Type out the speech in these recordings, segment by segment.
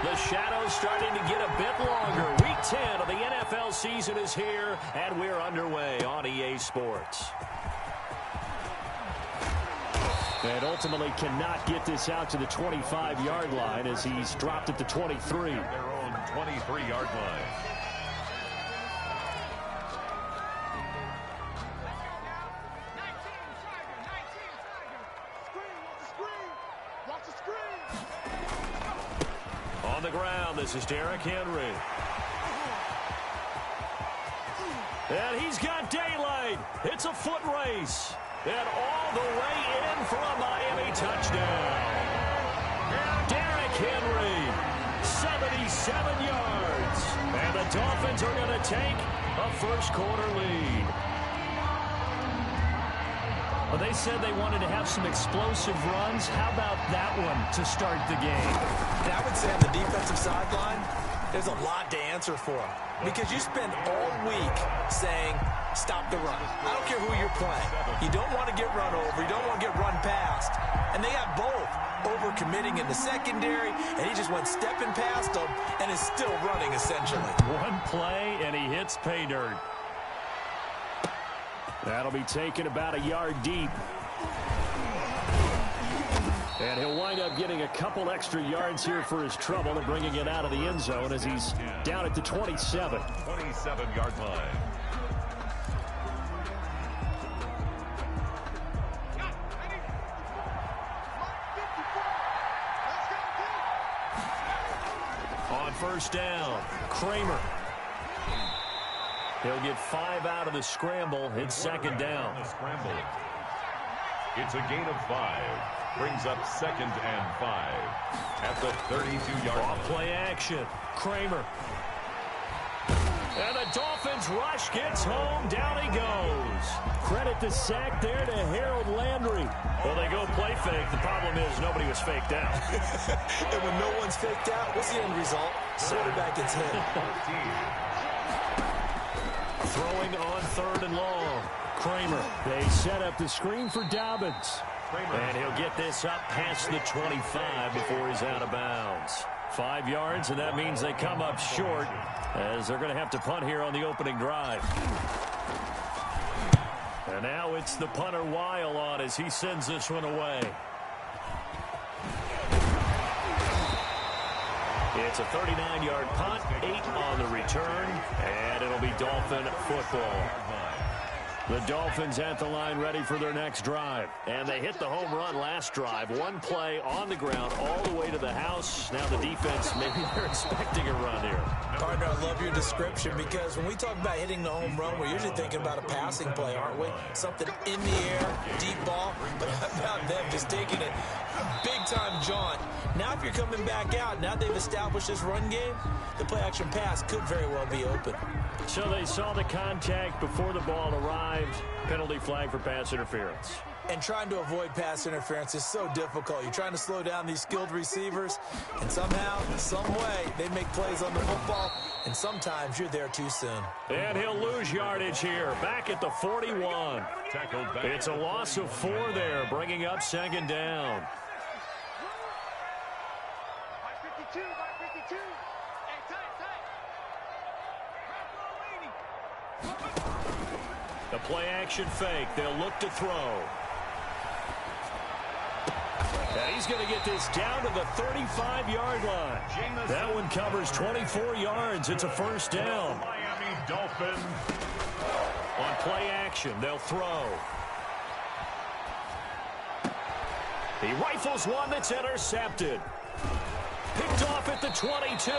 The shadow's starting to get a bit longer. Week 10 of the NFL season is here, and we're underway on EA Sports. And ultimately cannot get this out to the 25-yard line as he's dropped at the 23. Their own 23-yard line. On the ground, this is Derrick Henry. And he's got daylight. It's a foot race. And all the way in for a Miami touchdown. Derrick Henry, 77 yards. And the Dolphins are going to take a first-quarter lead. Well, they said they wanted to have some explosive runs. How about that one to start the game? And I would say on the defensive sideline, there's a lot to answer for. Because you spend all week saying, stop the run. I don't care who you're playing. You don't want to get run over. You don't want to get run past. And they got both over-committing in the secondary, and he just went stepping past them and is still running, essentially. One play, and he hits pay dirt. That'll be taken about a yard deep. And he'll wind up getting a couple extra yards here for his trouble and bringing it out of the end zone as he's down at the 27. 27-yard line. On first down, Kramer. He'll get 5 out of the scramble. It's second down. It's a gain of 5. Brings up 2nd and 5 at the 32-yard line. Off play action. Kramer. And the Dolphins rush gets home. Down he goes. Credit the sack there to Harold Landry. Well, they go play fake. The problem is nobody was faked out. And when no one's faked out, what's the end result? Quarterback gets hit. Throwing on 3rd and long. Kramer. They set up the screen for Dobbins. And he'll get this up past the 25 before he's out of bounds. 5 yards, and that means they come up short as they're going to have to punt here on the opening drive. And now it's the punter Weil on as he sends this one away. It's a 39-yard punt, 8 on the return, and it'll be Dolphin football. The Dolphins at the line ready for their next drive. And they hit the home run last drive. One play on the ground all the way to the house. Now the defense, maybe they're expecting a run here. Partner, I love your description because when we talk about hitting the home run, we're usually thinking about a passing play, aren't we? Something in the air, deep ball. But how about them just taking it big-time jaunt? Now if you're coming back out, now they've established this run game, the play-action pass could very well be open. So they saw the contact before the ball arrived. Penalty flag for pass interference. And trying to avoid pass interference is so difficult. You're trying to slow down these skilled receivers, and somehow, some way, they make plays on the football, and sometimes you're there too soon. And he'll lose yardage here, back at the 41. It's a loss of 4 there, bringing up 2nd down. The play-action fake. They'll look to throw. And he's going to get this down to the 35-yard line. That one covers 24 yards. It's a first down. Miami Dolphins. On play action, they'll throw. He rifles one that's intercepted. Picked off at the 22.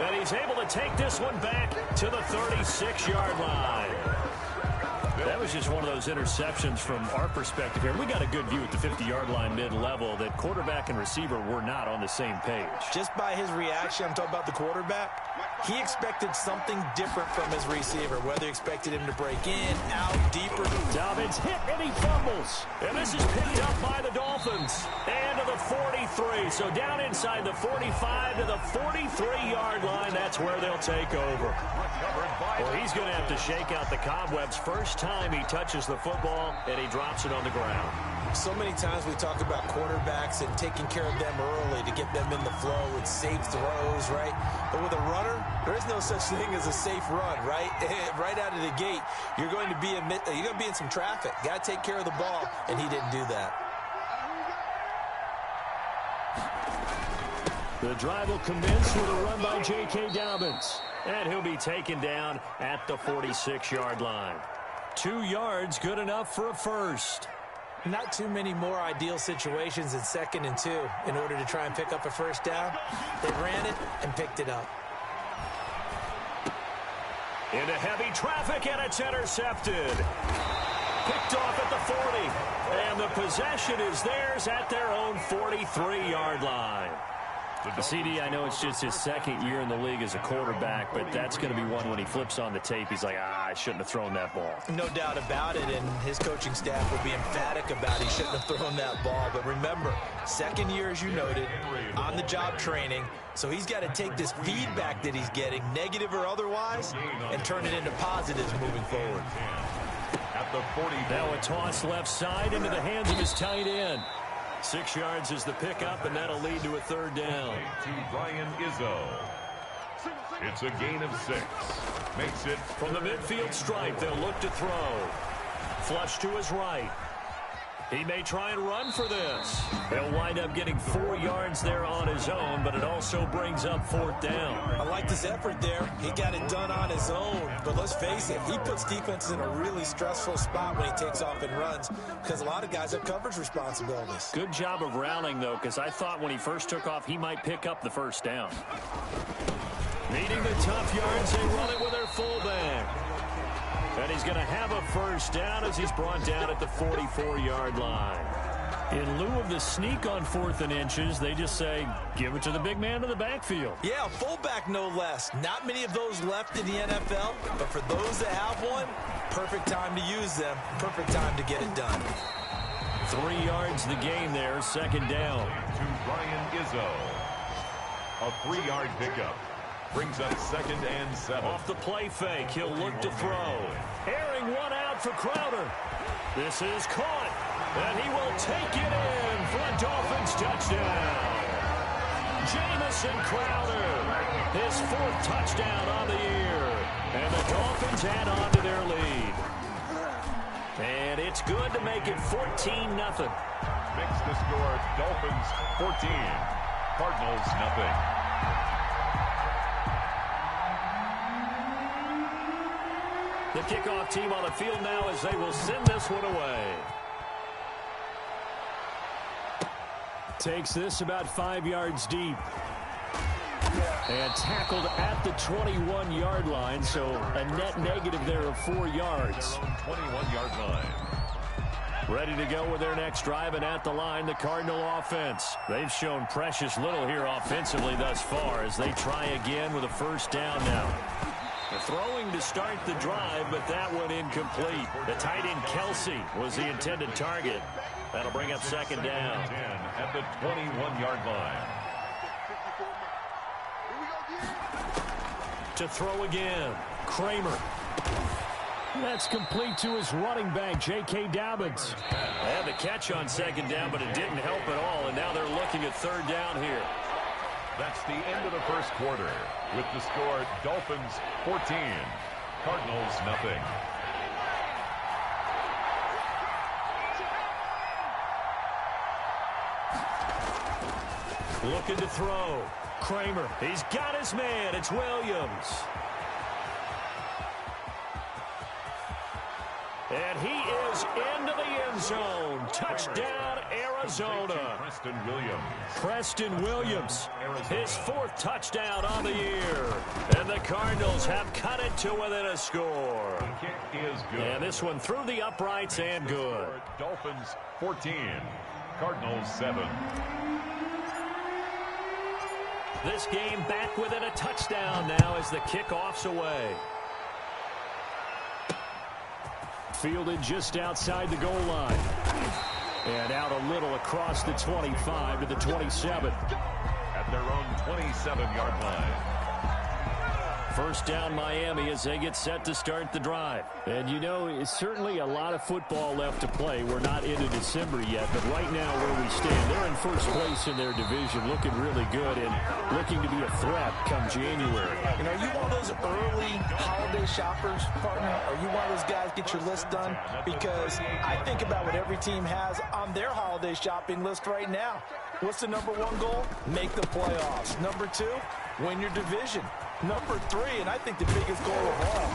And he's able to take this one back to the 36-yard line. That was just one of those interceptions from our perspective here. We got a good view at the 50-yard line mid-level that quarterback and receiver were not on the same page. Just by his reaction, I'm talking about the quarterback, he expected something different from his receiver, whether he expected him to break in, out, deeper. Dobbins hit and he fumbles. And this is picked up by the Dolphins. And to the 43. So down inside the 45 to the 43-yard line. That's where they'll take over. Well, he's going to have to shake out the cobwebs first time he touches the football, and he drops it on the ground. So many times we talk about quarterbacks and taking care of them early to get them in the flow with safe throws, right? But with a runner, there is no such thing as a safe run, right? Right out of the gate, you're going to be in some traffic. Got to take care of the ball, and he didn't do that. The drive will commence with a run by J.K. Dobbins. And he'll be taken down at the 46-yard line. 2 yards, good enough for a first. Not too many more ideal situations in 2nd and 2 in order to try and pick up a first down. They ran it and picked it up. Into heavy traffic, and it's intercepted. Picked off at the 40. And the possession is theirs at their own 43-yard line. CD, I know it's just his 2nd year in the league as a quarterback, but that's going to be one when he flips on the tape. He's like, I shouldn't have thrown that ball. No doubt about it, and his coaching staff will be emphatic about he shouldn't have thrown that ball. But remember, 2nd year, as you noted, on-the-job training, so he's got to take this feedback that he's getting, negative or otherwise, and turn it into positives moving forward. At the 40. Now a toss left side into the hands of his tight end. 6 yards is the pickup, and that'll lead to a 3rd down. To Brian Izzo. It's a gain of 6. Makes it from the midfield stripe. They'll look to throw. Flush to his right. He may try and run for this. He'll wind up getting 4 yards there on his own, but it also brings up 4th down. I like this effort there. He got it done on his own. But let's face it, he puts defenses in a really stressful spot when he takes off and runs because a lot of guys have coverage responsibilities. Good job of rallying, though, because I thought when he first took off, he might pick up the first down. Needing the tough yards, they run it with their fullback. And he's going to have a first down as he's brought down at the 44-yard line. In lieu of the sneak on 4th and inches, they just say, give it to the big man in the backfield. Yeah, fullback no less. Not many of those left in the NFL, but for those that have one, perfect time to use them. Perfect time to get it done. 3 yards the gain there, 2nd down. To Brian Izzo. A 3-yard pickup. Brings up 2nd and 7. Off the play fake, he'll look to throw. Airing one out for Crowder. This is caught, and he will take it in for a Dolphins touchdown. Jamison Crowder, his 4th touchdown on the year. And the Dolphins add on to their lead. And it's good to make it 14-0. Makes the score Dolphins 14, Cardinals nothing. The kickoff team on the field now as they will send this one away. Takes this about 5 yards deep. And tackled at the 21-yard line, so a net negative there of 4 yards. 21-yard line. Ready to go with their next drive, and at the line, the Cardinal offense. They've shown precious little here offensively thus far as they try again with a first down now. Throwing to start the drive, but that one incomplete. The tight end Kelsey was the intended target. That'll bring up 2nd down. 10 at the 21-yard line. To throw again, Kramer. That's complete to his running back, J.K. Dobbins. They had the catch on 2nd down, but it didn't help at all, and now they're looking at 3rd down here. That's the end of the first quarter with the score Dolphins 14, Cardinals nothing. Looking to throw. Kramer. He's got his man. It's Williams. And he is into the end zone. Touchdown, Arizona. Preston Williams. His 4th touchdown on the year. And the Cardinals have cut it to within a score. The kick is good. And this one through the uprights and good. Dolphins 14, Cardinals 7. This game back within a touchdown now as the kickoff's away. Fielded just outside the goal line. And out a little across the 25 to the 27. At their own 27-yard line. First down Miami as they get set to start the drive. And you know, it's certainly a lot of football left to play. We're not into December yet, but right now where we stand, they're in first place in their division, looking really good and looking to be a threat come January. You know, are you one of those early holiday shoppers, partner? Are you one of those guys get your list done? Because I think about what every team has on their holiday shopping list right now. What's the number one goal? Make the playoffs. Number two, win your division. Number three, and I think the biggest goal of all,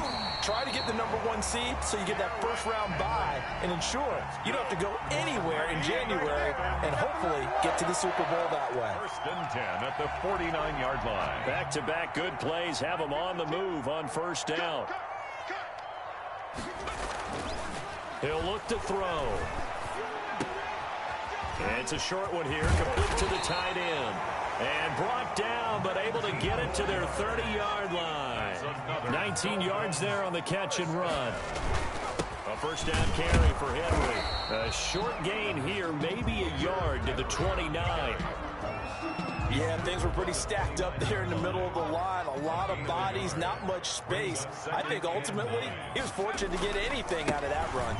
try to get the number one seed so you get that first round bye and ensure you don't have to go anywhere in January and hopefully get to the Super Bowl that way. First and 10 at the 49-yard line. Back-to-back good plays have them on the move on first down. He'll look to throw. And it's a short one here, complete to the tight end. And brought down, but able to get it to their 30-yard line. 19 yards there on the catch and run. A first down carry for Henry. A short gain here, maybe a yard to the 29. Yeah, things were pretty stacked up there in the middle of the line. A lot of bodies, not much space. I think ultimately he was fortunate to get anything out of that run.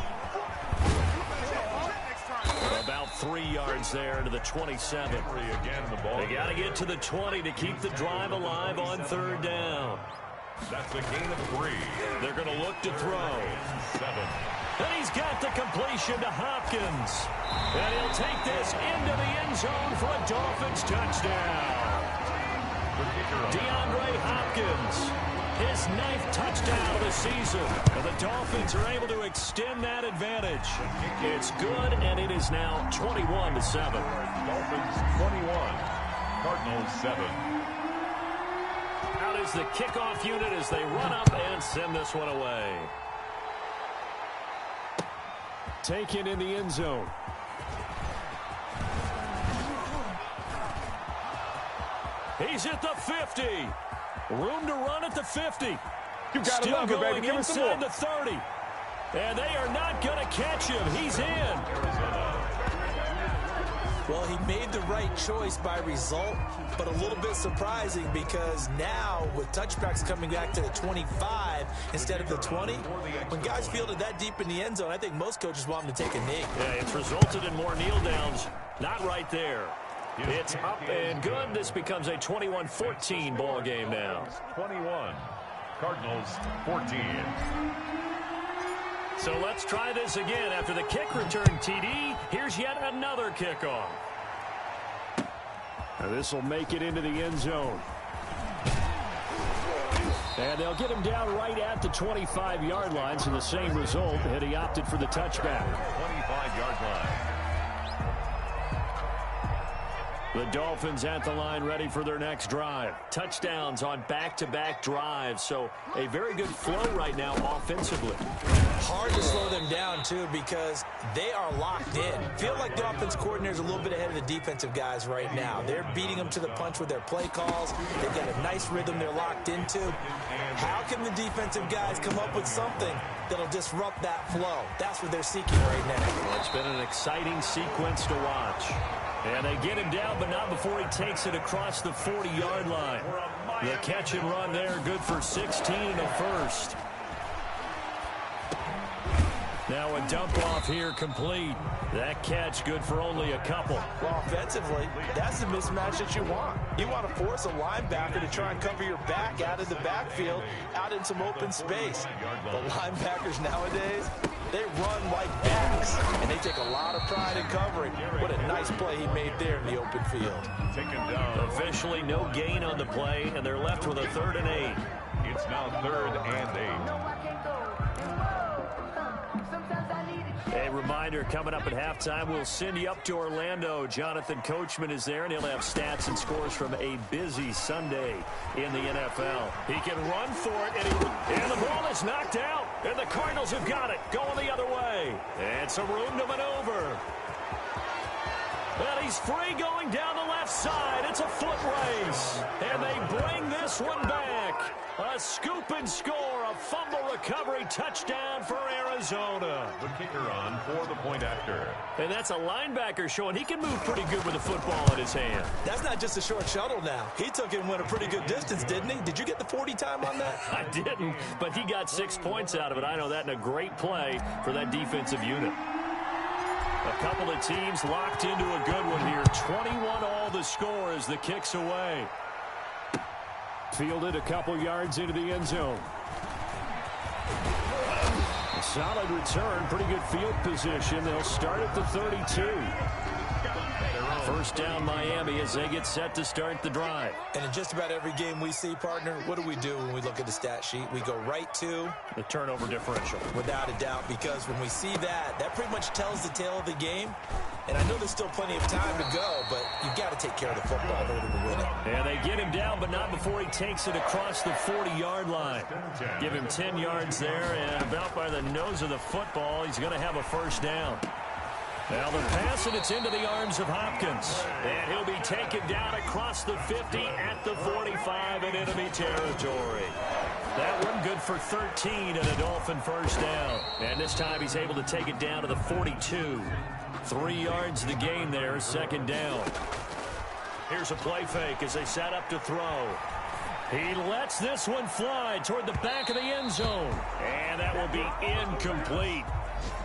About 3 yards there to the 27. They got to get to the 20 to keep the drive alive on third down. That's a gain of 3. They're going to look to throw. 7. And he's got the completion to Hopkins. And he'll take this into the end zone for a Dolphins touchdown. DeAndre Hopkins, his 9th touchdown of the season. And the Dolphins are able to extend that advantage. It's good, and it is now 21-7. Dolphins 21, Cardinals 7. Out is the kickoff unit as they run up and send this one away. Taken in the end zone. He's at the 50. Room to run at the 50. You gotta Still love it, going baby. Give us some inside more. the 30. And they are not going to catch him. He's in. Well, he made the right choice by result, but a little bit surprising because now with touchbacks coming back to the 25 instead of the 20, when guys fielded that deep in the end zone, I think most coaches want them to take a knee. Yeah, it's resulted in more kneel downs. Not right there. It's up and good. This becomes a 21-14 ball game now. 21, Cardinals 14. So let's try this again. After the kick return TD, here's yet another kickoff. Now this will make it into the end zone. And they'll get him down right at the 25-yard line, so the same result, and he opted for the touchback. 25-yard line. The Dolphins at the line ready for their next drive. Touchdowns on back-to-back drives, so a very good flow right now offensively. Hard to slow them down, too, because they are locked in. Feel like the offense coordinator is a little bit ahead of the defensive guys right now. They're beating them to the punch with their play calls. They've got a nice rhythm they're locked into. How can the defensive guys come up with something that'll disrupt that flow? That's what they're seeking right now. It's been an exciting sequence to watch. And they get him down, but not before he takes it across the 40-yard line. The catch and run there, good for 16 and a first. Now a dump off here complete. That catch good for only a couple. Well, offensively, that's the mismatch that you want. You want to force a linebacker to try and cover your back out of the backfield, out in some open space. The linebackers nowadays, they run like backs, and they take a lot of pride in covering. What a nice play he made there in the open field. Taken down. Officially no gain on the play, and they're left with a 3rd and 8. It's now 3rd and 8. A reminder, coming up at halftime, we'll send you up to Orlando. Jonathan Coachman is there, and he'll have stats and scores from a busy Sunday in the NFL. He can run for it, and the ball is knocked out, and the Cardinals have got it, going the other way. And some room to maneuver. And he's free going down the left side. It's a foot race, and they bring this one back. A scoop and score a fumble recovery touchdown for Arizona. The kicker on for the point after. And that's a linebacker showing he can move pretty good with a football in his hand. That's not just a short shuttle now. He took it and went a pretty good distance, didn't he? Did you get the 40 time on that? I didn't, but he got 6 points out of it. I know that in a great play for that defensive unit. A couple of teams locked into a good one here. 21 all the score as the kick's away. Fielded a couple yards into the end zone. A solid return, pretty good field position. They'll start at the 32. First down Miami as they get set to start the drive. And in just about every game we see, partner, what do we do when we look at the stat sheet? We go right to the turnover differential. Without a doubt, because when we see that, that pretty much tells the tale of the game. And I know there's still plenty of time to go, but you've got to take care of the football in order to win it. And they get him down, but not before he takes it across the 40-yard line. Give him 10 yards there, and about by the nose of the football, he's going to have a first down. Now the pass, and it's into the arms of Hopkins. And he'll be taken down across the 50 at the 45 in enemy territory. That one good for 13 and a Dolphin first down. And this time he's able to take it down to the 42. 3 yards the gain there, second down. Here's a play fake as they set up to throw. He lets this one fly toward the back of the end zone. And that will be incomplete.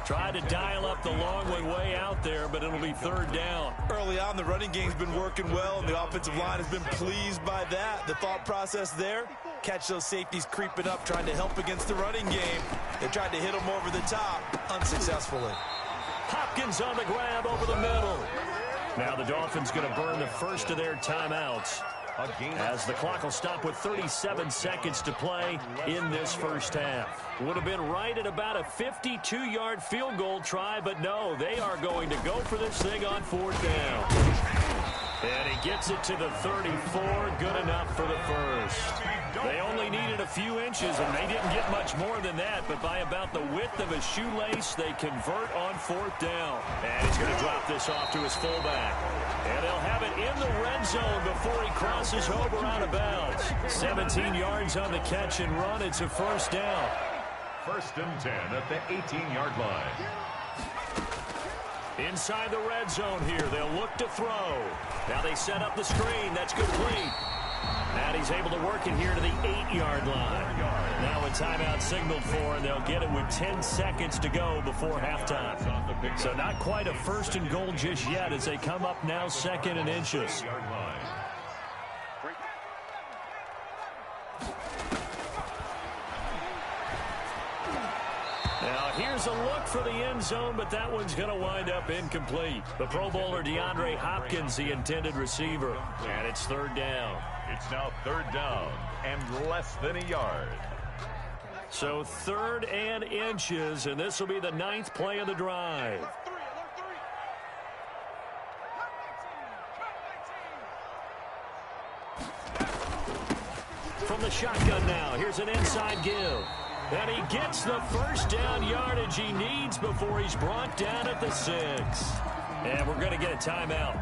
Tried to dial up the long one way out there, but it'll be third down. Early on, the running game's been working well, and the offensive line has been pleased by that. The thought process there, catch those safeties creeping up, trying to help against the running game. They tried to hit them over the top, unsuccessfully. Hopkins on the grab over the middle. Now the Dolphins going to burn the first of their timeouts, as the clock will stop with 37 seconds to play in this first half. Would have been right at about a 52-yard field goal try, but no, they are going to go for this thing on fourth down. And he gets it to the 34, good enough for the first. They only needed a few inches, and they didn't get much more than that, but by about the width of a shoelace, they convert on fourth down. And he's going to drop this off to his fullback. And they'll have it in the red zone before he crosses over out of bounds. 17 yards on the catch and run. It's a first down. First and 10 at the 18-yard line. Inside the red zone here. They'll look to throw. Now they set up the screen. That's complete. And he's able to work it here to the 8-yard line. Now a timeout signaled for, and they'll get it with 10 seconds to go before halftime. So not quite a first and goal just yet as they come up now second and inches. Now here's a look for the end zone, but that one's going to wind up incomplete. The Pro Bowler DeAndre Hopkins, the intended receiver. And it's third down. It's now third down and less than a yard. So third and inches, and this will be the 9th play of the drive. From the shotgun now, here's an inside give. And he gets the first down yardage he needs before he's brought down at the 6. And we're going to get a timeout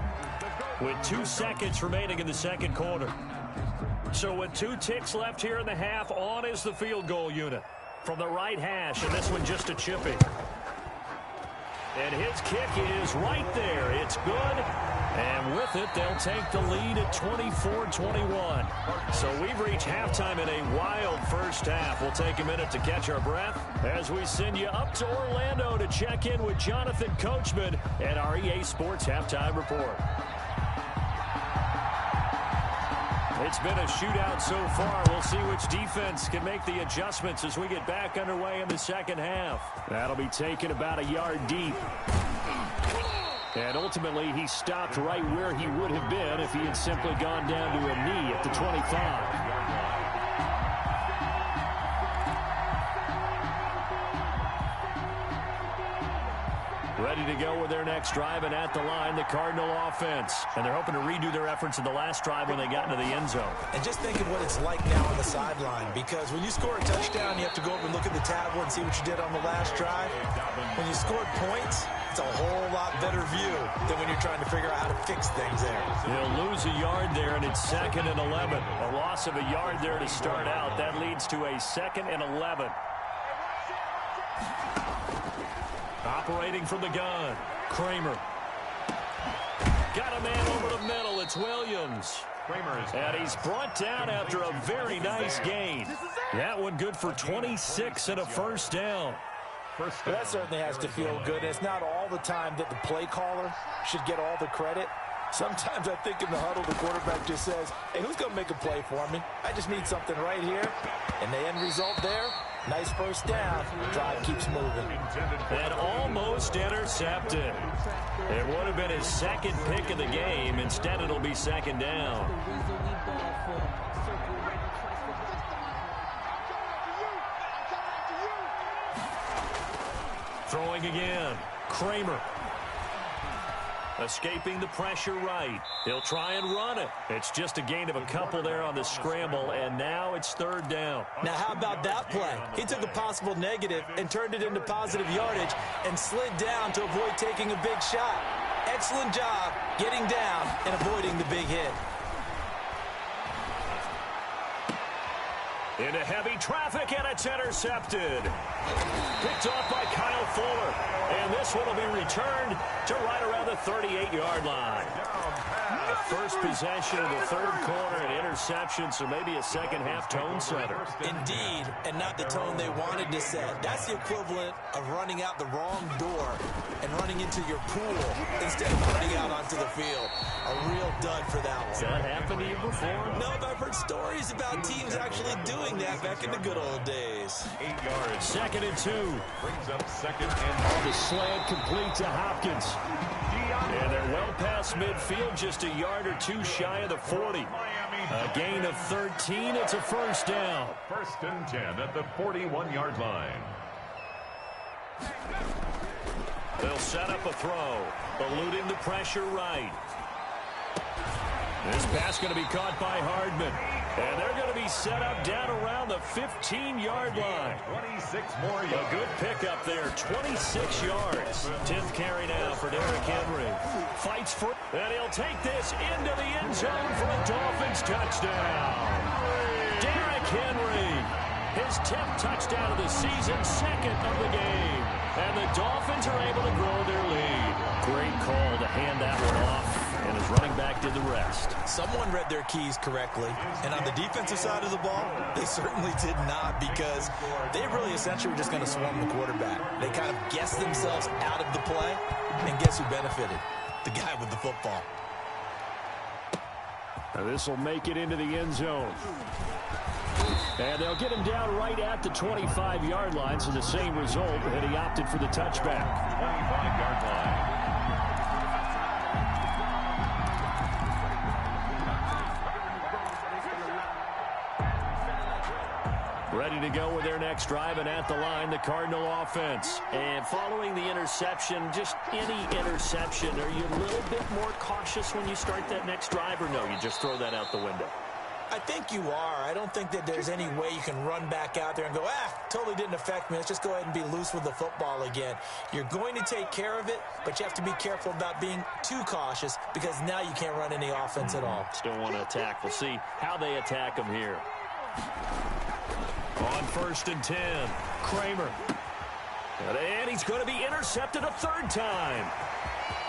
with 2 seconds remaining in the second quarter. So with 2 ticks left here in the half, on is the field goal unit from the right hash, and this one just a chipping. And his kick is right there. It's good. And with it, they'll take the lead at 24-21. So we've reached halftime in a wild first half. We'll take a minute to catch our breath as we send you up to Orlando to check in with Jonathan Coachman at our EA Sports Halftime Report. It's been a shootout so far. We'll see which defense can make the adjustments as we get back underway in the second half. That'll be taken about a yard deep. And ultimately, he stopped right where he would have been if he had simply gone down to a knee at the 25. Ready to go with their next drive, and at the line, the Cardinal offense. And they're hoping to redo their efforts in the last drive when they got into the end zone. And just think of what it's like now on the sideline, because when you score a touchdown, you have to go over and look at the tablet and see what you did on the last drive. When you scored points, it's a whole lot better view than when you're trying to figure out how to fix things there. He'll lose a yard there, and it's 2nd and 11. A loss loss of a yard there to start out. That leads to a 2nd and 11. Operating from the gun, Kramer. Got a man over the middle. It's Williams. And he's brought down after a very nice gain. That one good for 26 and a first down. Well, that certainly has to feel good. It's not all the time that the play caller should get all the credit. Sometimes I think in the huddle, the quarterback just says, hey, who's going to make a play for me? I just need something right here. And the end result there, nice first down. The drive keeps moving. And almost intercepted. It would have been his 2nd pick of the game. Instead, it'll be 2nd down. Throwing again. Kramer. Escaping the pressure right. He'll try and run it. It's just a gain of a couple there on the scramble, and now it's 3rd down. Now, how about that play? He took a possible negative and turned it into positive yardage and slid down to avoid taking a big shot. Excellent job getting down and avoiding the big hit. Into heavy traffic, and it's intercepted. Picked off by Kyle Fuller. And this one will be returned to right around the 38-yard line. First possession of the 3rd quarter, an interception, so maybe a second-half tone setter. Indeed, and not the tone they wanted to set. That's the equivalent of running out the wrong door and running into your pool instead of running out onto the field. A real dud for that one. Has that happened to you before? No, but I've heard stories about teams actually doing that back in the good old days. 8 yards. 2nd and 2. Brings up 2nd and The slant complete to Hopkins. And they're well past midfield, just a yard or two shy of the 40. A gain of 13. It's a first down. 1st and 10 at the 41-yard line. They'll set up a throw. Eluding the pressure right. This pass going to be caught by Hardman. And they're going to be set up down around the 15-yard line. 26 more yards. A good pickup there, 26 yards. 10th carry now for Derrick Henry. Fights for, and he'll take this into the end zone for a Dolphins touchdown. Derrick Henry, his 10th touchdown of the season, 2nd of the game. And the Dolphins are able to grow their lead. Great call to hand that one off. And his running back did the rest. Someone read their keys correctly. And on the defensive side of the ball, they certainly did not, because they really essentially were just going to swarm the quarterback. They kind of guessed themselves out of the play. And guess who benefited? The guy with the football. Now this will make it into the end zone. And they'll get him down right at the 25-yard line, so the same result, and he opted for the touchback. 25-yard line. Ready to go with their next drive, and at the line, the Cardinal offense. And following the interception, just any interception, are you a little bit more cautious when you start that next drive, or no, you just throw that out the window? I think you are. I don't think that there's any way you can run back out there and go, totally didn't affect me. Let's just go ahead and be loose with the football again. You're going to take care of it, but you have to be careful about being too cautious, because now you can't run any offense at all. Still want to attack. We'll see how they attack him here. On 1st and 10, Kramer. And he's going to be intercepted a 3rd time.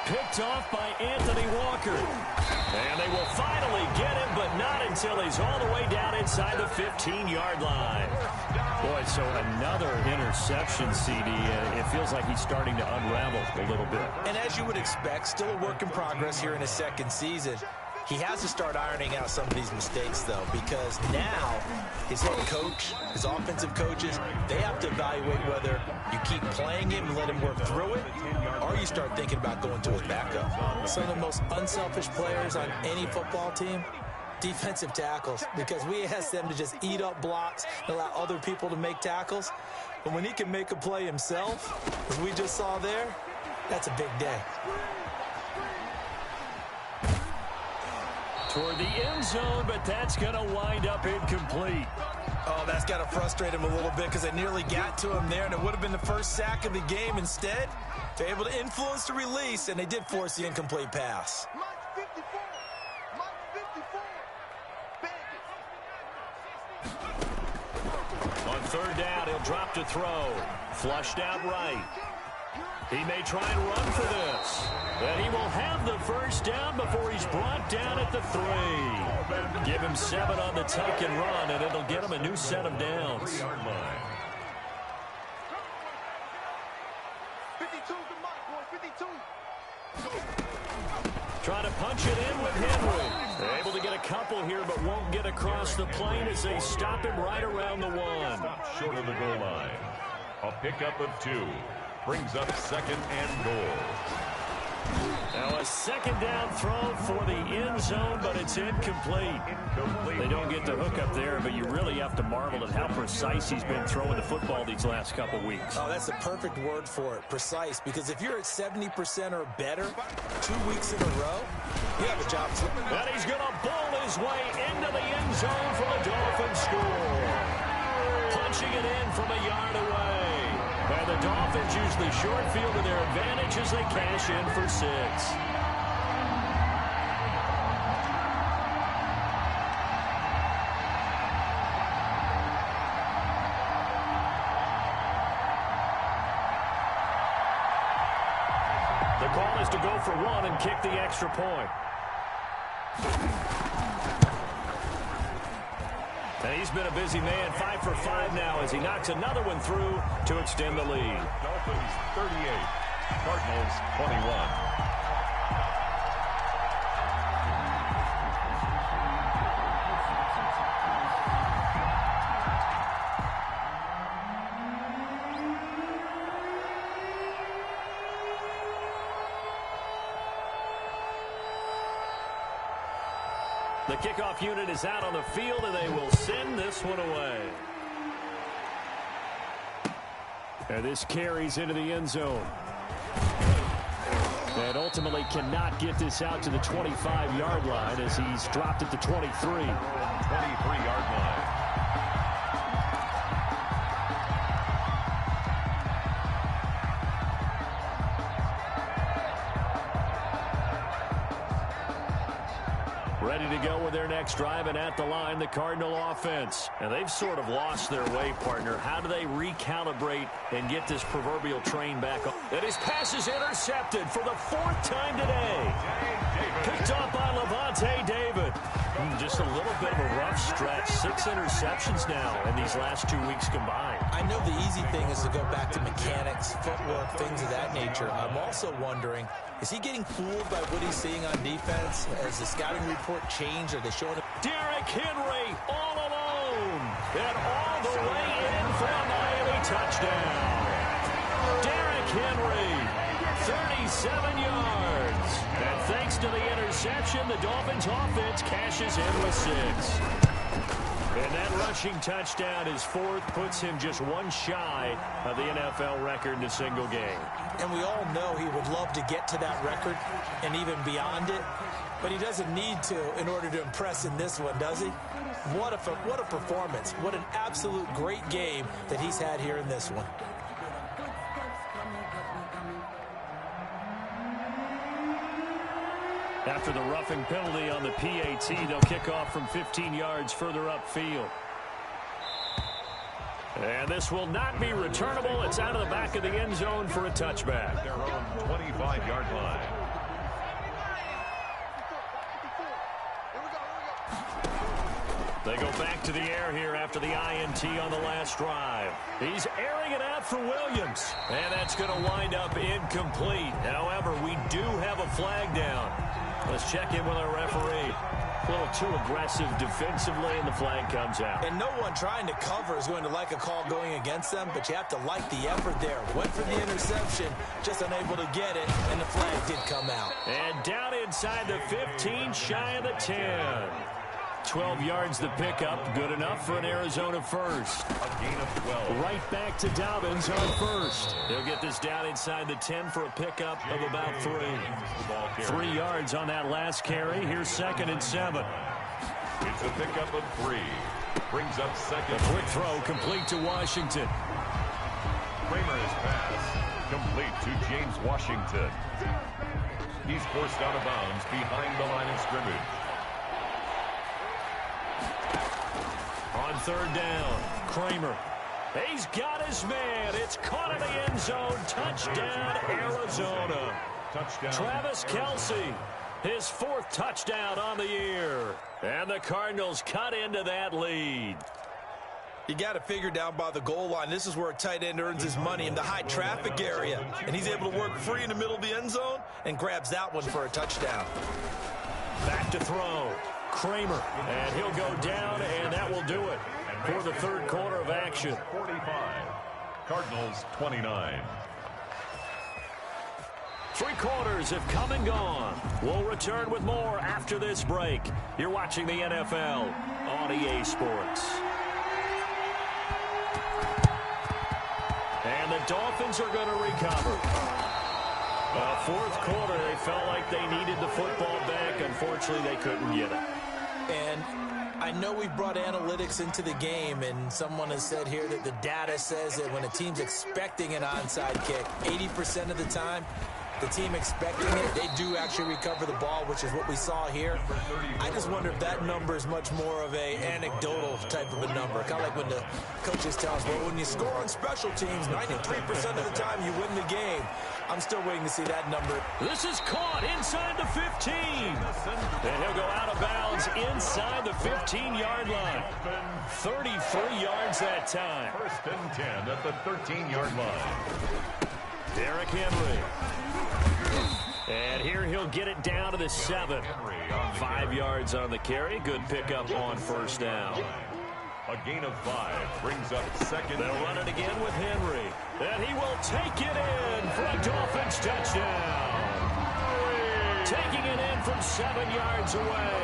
Picked off by Anthony Walker. And they will finally get him, but not until he's all the way down inside the 15-yard line. Boy, so another interception, CD. It feels like he's starting to unravel a little bit. And as you would expect, still a work in progress here in his 2nd season. He has to start ironing out some of these mistakes, though, because now his head coach, his offensive coaches, they have to evaluate whether you keep playing him and let him work through it, or you start thinking about going to his backup. Some of the most unselfish players on any football team, defensive tackles, because we ask them to just eat up blocks and allow other people to make tackles. But when he can make a play himself, as we just saw there, that's a big day. Toward the end zone, but that's going to wind up incomplete. Oh, that's got to frustrate him a little bit, because they nearly got to him there, and it would have been the first sack of the game. Instead, they're able to influence the release, and they did force the incomplete pass. On third down, he'll drop to throw. Flushed out right. He may try and run for this. And he will have the first down before he's brought down at the 3. Give him 7 on the tuck and run, and it'll get him a new set of downs. 3-yard line. 52 the mark, boy, 52. Trying to punch it in with Henry. They're able to get a couple here, but won't get across the plane as they stop him right around the 1. Stop short of the goal line. A pickup of 2. Brings up 2nd and goal. Now a second down throw for the end zone, but it's incomplete. They don't get the hook up there, but you really have to marvel at how precise he's been throwing the football these last couple weeks. Oh, that's the perfect word for it, precise, because if you're at 70% or better 2 weeks in a row, you have a job to do. And he's going to bowl his way into the end zone for the Dolphins score. Punching it in from a yard away. And the Dolphins use the short field to their advantage as they cash in for 6. The call is to go for 1 and kick the extra point. And he's been a busy man, 5 for 5 now as he knocks another one through to extend the lead. Dolphins 38, Cardinals 21. The kickoff unit is out on the field, and they will send this one away. And this carries into the end zone. And ultimately cannot get this out to the 25-yard line as he's dropped at the 23. 23-yard line. Ready to go with their next drive, and at the line, the Cardinal offense. And they've sort of lost their way, partner. How do they recalibrate and get this proverbial train back on? And his pass is intercepted for the 4th time today. Picked off by Levante David. Just a little bit of a rough stretch. 6 interceptions now in these last 2 weeks combined. I know the easy thing is to go back to mechanics, footwork, things of that nature. I'm also wondering, is he getting fooled by what he's seeing on defense? Has the scouting report changed? Are they showing him? Derrick Henry all alone. And all the way in for a Miami touchdown. Derrick Henry, 37 yards. And thanks to the interception, the Dolphins offense cashes in with 6. And that rushing touchdown, his 4th, puts him just 1 shy of the NFL record in a single game. And we all know he would love to get to that record and even beyond it, but he doesn't need to in order to impress in this one, does he? What a performance. What an absolute great game that he's had here in this one. After the roughing penalty on the PAT, they'll kick off from 15 yards further upfield. And this will not be returnable. It's out of the back of the end zone for a touchback. Their own 25-yard line. They go back to the air here after the INT on the last drive. He's airing it out for Williams. And that's going to wind up incomplete. However, we do have a flag down. Let's check in with our referee. A little too aggressive defensively, and the flag comes out. And no one trying to cover is going to like a call going against them, but you have to like the effort there. Went for the interception, just unable to get it, and the flag did come out. And down inside the 15, shy of the 10. 12 yards the pickup, good enough for an Arizona first. A gain of 12. Right back to Dobbins on first. He'll get this down inside the 10 for a pickup of about 3. 3 yards on that last carry. Here's 2nd and 7. It's a pickup of 3. Brings up 2nd. A quick throw complete to Washington. Kramer's pass complete to James Washington. He's forced out of bounds behind the line of scrimmage. On 3rd down, Kramer. He's got his man. It's caught in the end zone. Touchdown, Arizona. Touchdown. Travis Kelce, his 4th touchdown on the year. And the Cardinals cut into that lead. You got to figure down by the goal line. This is where a tight end earns his money, in the high traffic area. And he's able to work free in the middle of the end zone and grabs that one for a touchdown. Back to throw. Kramer. And he'll go down, and that will do it for the 3rd quarter of action. 45. Cardinals 29. 3 quarters have come and gone. We'll return with more after this break. You're watching the NFL on EA Sports. And the Dolphins are going to recover. 4th quarter, they felt like they needed the football back. Unfortunately, they couldn't get it. And I know we've brought analytics into the game, and someone has said here that the data says that when a team's expecting an onside kick, 80% of the time, the team expecting it, they do actually recover the ball, which is what we saw here. I just wonder if that number is much more of a anecdotal type of a number. Kind of like when the coaches tell us, well, when you score on special teams, 93% of the time you win the game. I'm still waiting to see that number. This is caught inside the 15. And he'll go out of bounds inside the 15-yard line. 33 yards that time. 1st and 10 at the 13-yard line. Derrick Henry. And here he'll get it down to the 7. 5 yards on the carry. Good pickup on 1st down. A gain of 5 brings up 2nd. They'll run it again with Henry. And he will take it in for a Dolphins touchdown. Taking it in from 7 yards away.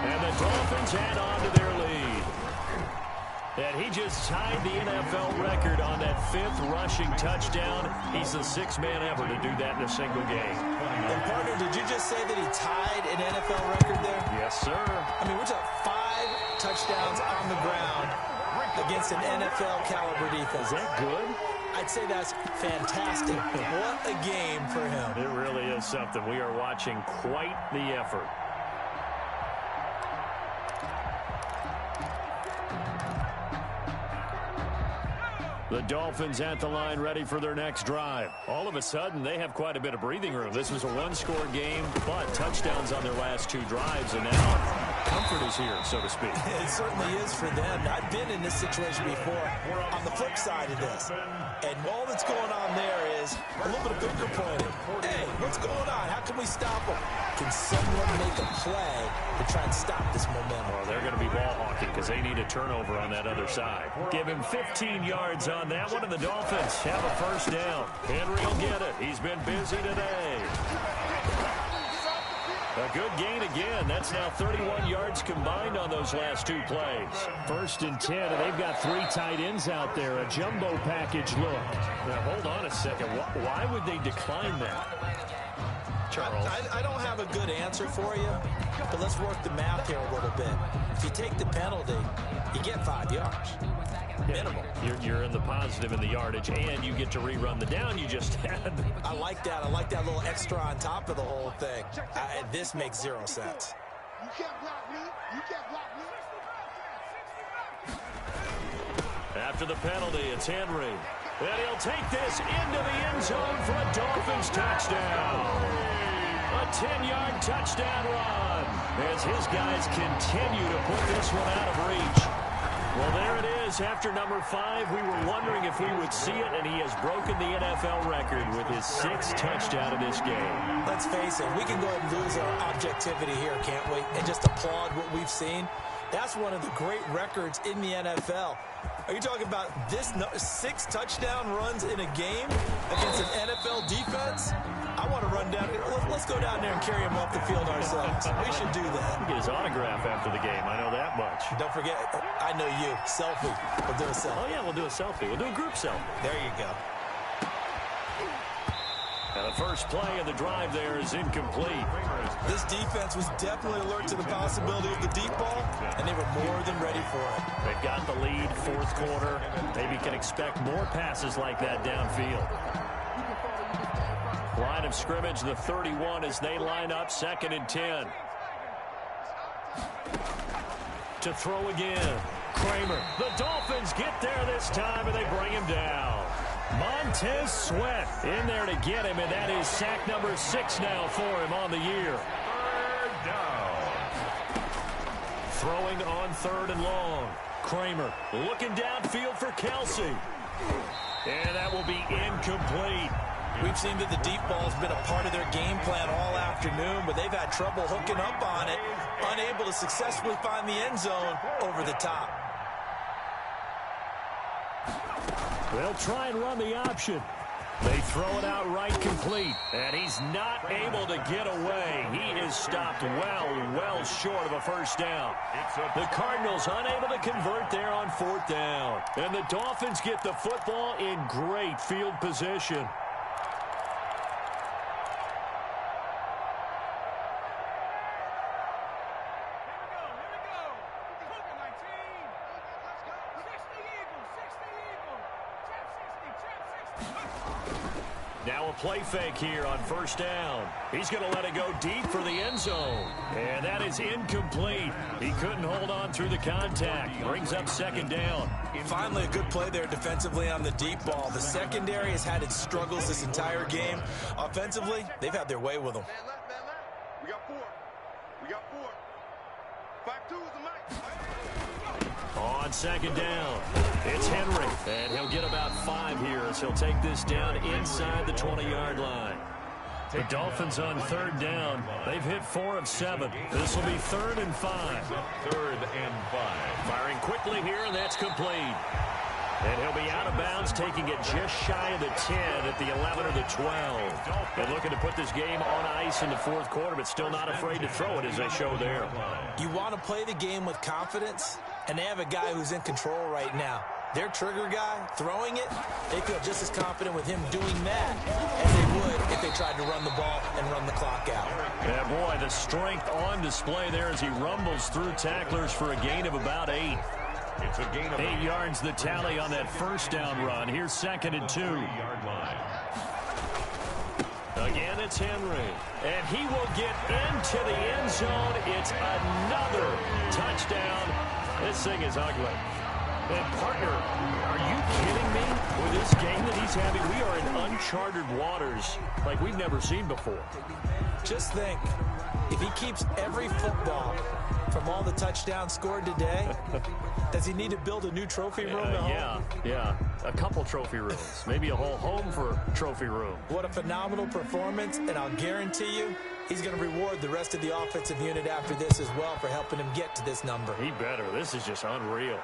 And the Dolphins add on to their lead. And he just tied the NFL record on that 5th rushing touchdown. He's the 6th man ever to do that in a single game. And partner, did you just say that he tied an NFL record there? Yes, sir. I mean, we're talking 5 touchdowns on the ground against an NFL caliber defense. Is that good? I'd say that's fantastic. What a game for him. It really is something. We are watching quite the effort. The Dolphins at the line, ready for their next drive. All of a sudden, they have quite a bit of breathing room. This was a 1-score game, but touchdowns on their last 2 drives, and now comfort is here, so to speak. It certainly is for them. I've been in this situation before on the flip side of this. And all that's going on there is a little bit of finger pointing. Hey, what's going on? How can we stop them? Can someone make a play to try and stop this momentum? Well, they're going to be ball hawking because they need a turnover on that other side. Give him 15 yards on that one, and the Dolphins have a 1st down. Henry will get it. He's been busy today. A good gain again. That's now 31 yards combined on those last 2 plays. 1st and 10, and they've got 3 tight ends out there. A jumbo package look. Now, hold on a second. Why would they decline that? Charles. I don't have a good answer for you, but let's work the math here a little bit. If you take the penalty, you get 5 yards. Minimum. You're in the positive in the yardage, and you get to rerun the down you just had. I like that. I like that little extra on top of the whole thing. This makes 0 sense. You can't block me. You can't block me. After the penalty, it's Henry. And he'll take this into the end zone for a Dolphins touchdown. A 10-yard touchdown run as his guys continue to put this one out of reach. Well, there it is. After number 5, we were wondering if we would see it, and he has broken the NFL record with his 6th touchdown in this game. Let's face it, we can go ahead and lose our objectivity here, can't we? And just applaud what we've seen. That's one of the great records in the NFL. Are you talking about this 6 touchdown runs in a game against an NFL defense? I want to run down. Let's go down there and carry him off the field ourselves. We should do that. Get his autograph after the game. I know that much. Don't forget, I know you. Selfie. We'll do a selfie. Oh, yeah, we'll do a selfie. We'll do a group selfie. There you go. Now the first play of the drive there is incomplete. This defense was definitely alert to the possibility of the deep ball, and they were more than ready for it. They've got the lead, 4th quarter. Maybe can expect more passes like that downfield. Line of scrimmage, the 31 as they line up, 2nd and 10. To throw again. Kramer. The Dolphins get there this time, and they bring him down. Montez Sweat in there to get him, and that is sack number 6 now for him on the year. Third down. Throwing on 3rd and long. Kramer looking downfield for Kelsey. And that will be incomplete. We've seen that the deep ball's been a part of their game plan all afternoon, but they've had trouble hooking up on it, unable to successfully find the end zone over the top. They'll try and run the option. They throw it out right complete, and he's not able to get away. He is stopped well short of a first down. The Cardinals unable to convert there on 4th down, and the Dolphins get the football in great field position. Now a play fake here on 1st down. He's going to let it go deep for the end zone. And that is incomplete. He couldn't hold on through the contact. Brings up 2nd down. Finally, a good play there defensively on the deep ball. The secondary has had its struggles this entire game. Offensively, they've had their way with them. We got 4. We got 4. 5-2 is the max. On 2nd down, it's Henry. And he'll get about 5 here as he'll take this down inside the 20-yard line. The Dolphins on 3rd down. They've hit 4 of 7. This will be 3rd and 5. 3rd and 5. Firing quickly here, and that's complete. And he'll be out of bounds, taking it just shy of the 10 at the 11 or the 12. And looking to put this game on ice in the 4th quarter, but still not afraid to throw it as they show there. You want to play the game with confidence, and they have a guy who's in control right now. Their trigger guy, throwing it, they feel just as confident with him doing that as they would if they tried to run the ball and run the clock out. Yeah, boy, the strength on display there as he rumbles through tacklers for a gain of about 8. It's a gain of 8 yards the tally on that 1st down run. Here's 2nd and 2. 3-yard line. Again, it's Henry. And he will get into the end zone. It's another touchdown. This thing is ugly. And, partner, are you kidding me? With this game that he's having, we are in uncharted waters like we've never seen before. Just think, if he keeps every football from all the touchdowns scored today, does he need to build a new trophy room at home? Yeah. A couple trophy rooms. Maybe a whole home for trophy room. What a phenomenal performance, and I'll guarantee you he's going to reward the rest of the offensive unit after this as well for helping him get to this number. He better. This is just unreal.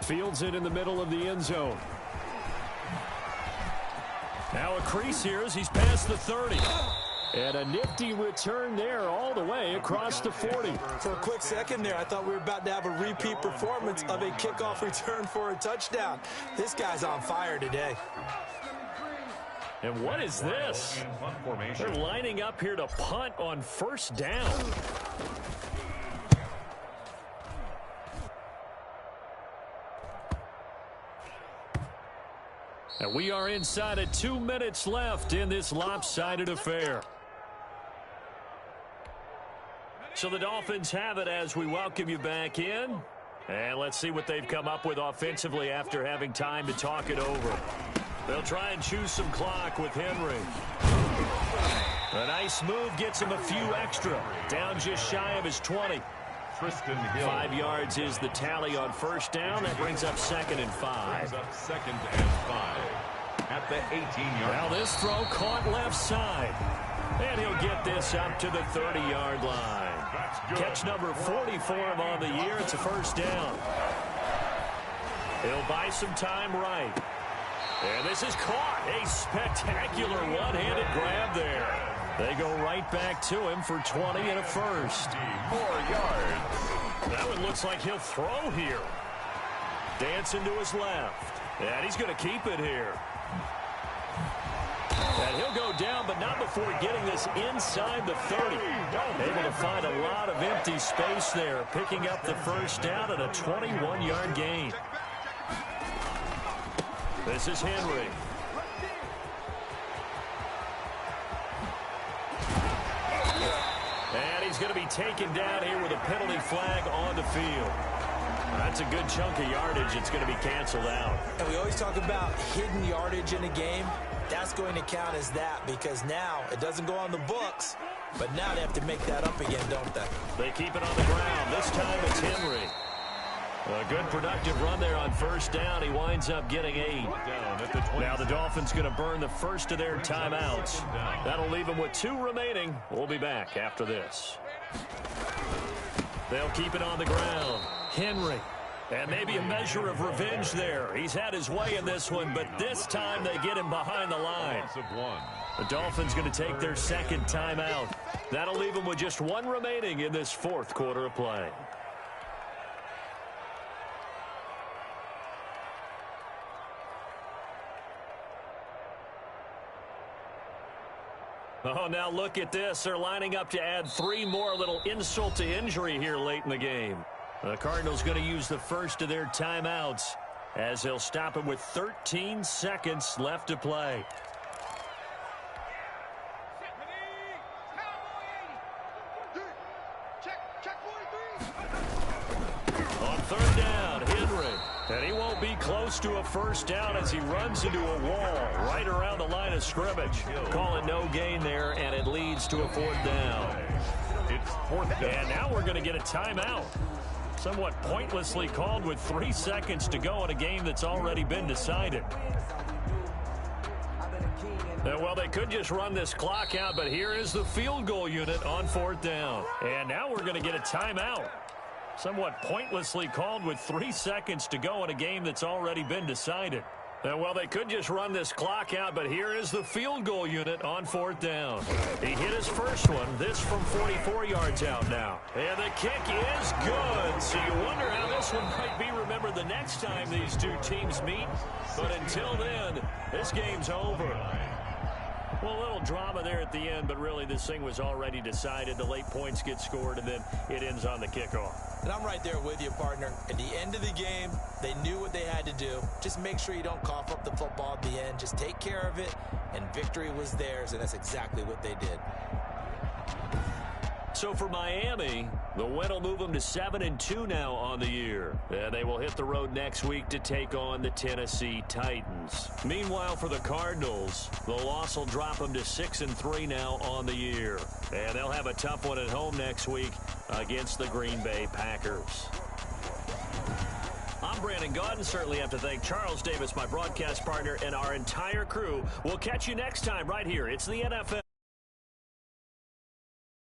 Fields it in the middle of the end zone. Now a crease here as he's past the 30. And a nifty return there all the way across the 40. For a quick second there, I thought we were about to have a repeat performance of a kickoff return for a touchdown. This guy's on fire today. And what is this? They're lining up here to punt on 1st down. And we are inside of 2 minutes left in this lopsided affair. So the Dolphins have it as we welcome you back in. And let's see what they've come up with offensively after having time to talk it over. They'll try and choose some clock with Henry. A nice move gets him a few extra. Down just shy of his 20. 5 yards is the tally on 1st down. That brings up 2nd and 5. Brings up 2nd and 5 at the 18-yard. Now this throw caught left side. And he'll get this up to the 30-yard line. Catch number 40 for him on the year. It's a 1st down. He'll buy some time right. And this is caught. A spectacular one-handed grab there. They go right back to him for 20 and a 1st. 4 yards. That one looks like he'll throw here. Dancing to his left. And he's going to keep it here. And he'll go down, but not before getting this inside the 30. Able to find a lot of empty space there, picking up the 1st down at a 21-yard gain. This is Henry. And he's going to be taken down here with a penalty flag on the field. That's a good chunk of yardage. It's going to be canceled out. And we always talk about hidden yardage in a game. That's going to count as that because now it doesn't go on the books, but now they have to make that up again, don't they? They keep it on the ground. This time it's Henry. A good productive run there on first down. He winds up getting 8. Now the Dolphins going to burn the first of their timeouts. That'll leave them with 2 remaining. We'll be back after this. They'll keep it on the ground. Henry. And maybe a measure of revenge there. He's had his way in this one, but this time they get him behind the line. The Dolphins going to take their second timeout. That'll leave them with just 1 remaining in this fourth quarter of play. Oh, now look at this. They're lining up to add 3 more, little insult to injury here late in the game. The Cardinals going to use the first of their timeouts as they'll stop it with 13 seconds left to play. On third down, Henry. And he won't be close to a first down as he runs into a wall right around the line of scrimmage. Call it no gain there, and it leads to a 4th down. It's 4th down. And now we're going to get a timeout. Somewhat pointlessly called with 3 seconds to go in a game that's already been decided. Well, they could just run this clock out, but here is the field goal unit on 4th down. And now we're going to get a timeout. Somewhat pointlessly called with 3 seconds to go in a game that's already been decided. Well, they could just run this clock out, but here is the field goal unit on 4th down. He hit his first one, this from 44 yards out now. And the kick is good, so you wonder how this one might be remembered the next time these two teams meet. But until then, this game's over. Well, a little drama there at the end, but really this thing was already decided. The late points get scored, and then it ends on the kickoff. And I'm right there with you, partner. At the end of the game, they knew what they had to do. Just make sure you don't cough up the football at the end. Just take care of it, and victory was theirs, and that's exactly what they did. So for Miami, the win will move them to 7-2 now on the year. And they will hit the road next week to take on the Tennessee Titans. Meanwhile, for the Cardinals, the loss will drop them to 6-3 now on the year. And they'll have a tough one at home next week against the Green Bay Packers. I'm Brandon Gaudin. Certainly have to thank Charles Davis, my broadcast partner, and our entire crew. We'll catch you next time right here. It's the NFL.